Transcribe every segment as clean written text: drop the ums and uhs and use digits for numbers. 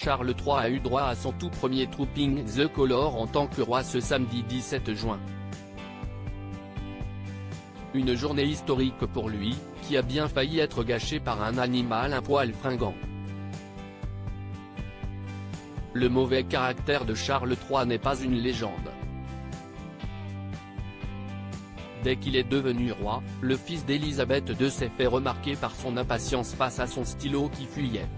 Charles III a eu droit à son tout premier Trooping the Colour en tant que roi ce samedi 17 juin. Une journée historique pour lui, qui a bien failli être gâchée par un animal un poil fringant. Le mauvais caractère de Charles III n'est pas une légende. Dès qu'il est devenu roi, le fils d'Élisabeth II s'est fait remarquer par son impatience face à son stylo qui fuyait.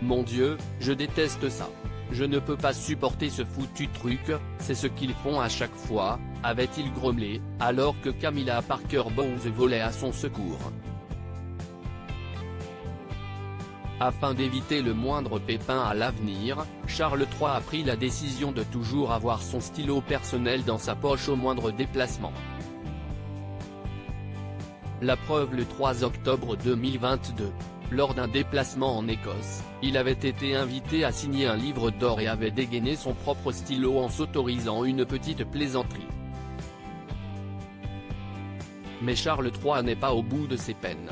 « Mon Dieu, je déteste ça. Je ne peux pas supporter ce foutu truc, c'est ce qu'ils font à chaque fois », avait-il grommelé, alors que Camilla Parker Bowles volait à son secours. Afin d'éviter le moindre pépin à l'avenir, Charles III a pris la décision de toujours avoir son stylo personnel dans sa poche au moindre déplacement. La preuve le 3 octobre 2022. Lors d'un déplacement en Écosse, il avait été invité à signer un livre d'or et avait dégainé son propre stylo en s'autorisant une petite plaisanterie. Mais Charles III n'est pas au bout de ses peines.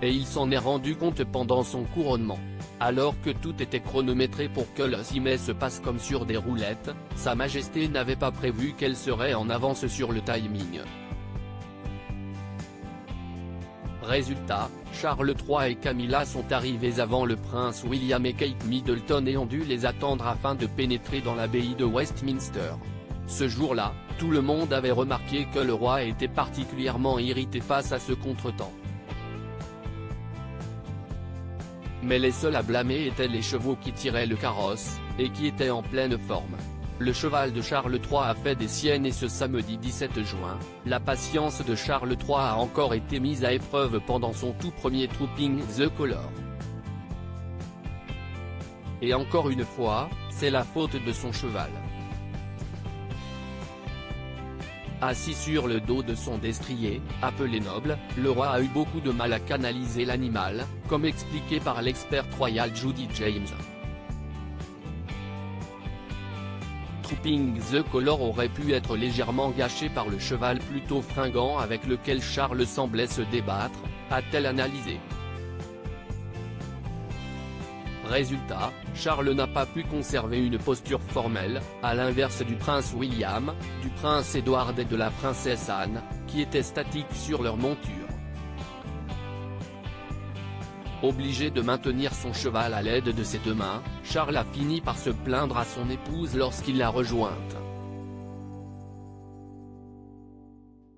Et il s'en est rendu compte pendant son couronnement. Alors que tout était chronométré pour que le ciné se passe comme sur des roulettes, Sa Majesté n'avait pas prévu qu'elle serait en avance sur le timing. Résultat, Charles III et Camilla sont arrivés avant le prince William et Kate Middleton et ont dû les attendre afin de pénétrer dans l'abbaye de Westminster. Ce jour-là, tout le monde avait remarqué que le roi était particulièrement irrité face à ce contretemps. Mais les seuls à blâmer étaient les chevaux qui tiraient le carrosse, et qui étaient en pleine forme. Le cheval de Charles III a fait des siennes et ce samedi 17 juin, la patience de Charles III a encore été mise à épreuve pendant son tout premier Trooping the Colour. Et encore une fois, c'est la faute de son cheval. Assis sur le dos de son destrier, appelé Noble, le roi a eu beaucoup de mal à canaliser l'animal, comme expliqué par l'experte royale Judy James. Trooping the Colour aurait pu être légèrement gâché par le cheval plutôt fringant avec lequel Charles semblait se débattre, a-t-elle analysé. Résultat, Charles n'a pas pu conserver une posture formelle, à l'inverse du prince William, du prince Édouard et de la princesse Anne, qui étaient statiques sur leur monture. Obligé de maintenir son cheval à l'aide de ses deux mains, Charles a fini par se plaindre à son épouse lorsqu'il l'a rejointe.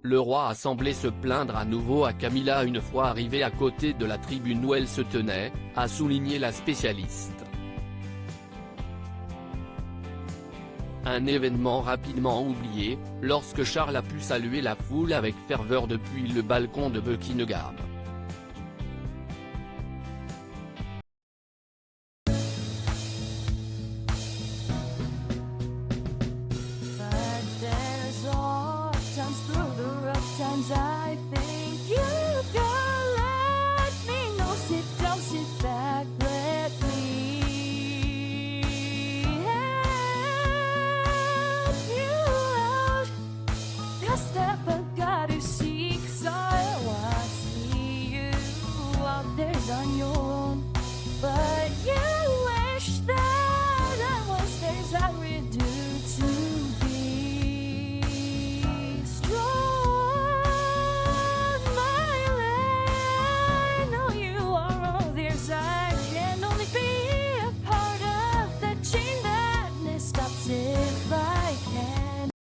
Le roi a semblé se plaindre à nouveau à Camilla une fois arrivé à côté de la tribune où elle se tenait, a souligné la spécialiste. Un événement rapidement oublié, lorsque Charles a pu saluer la foule avec ferveur depuis le balcon de Buckingham.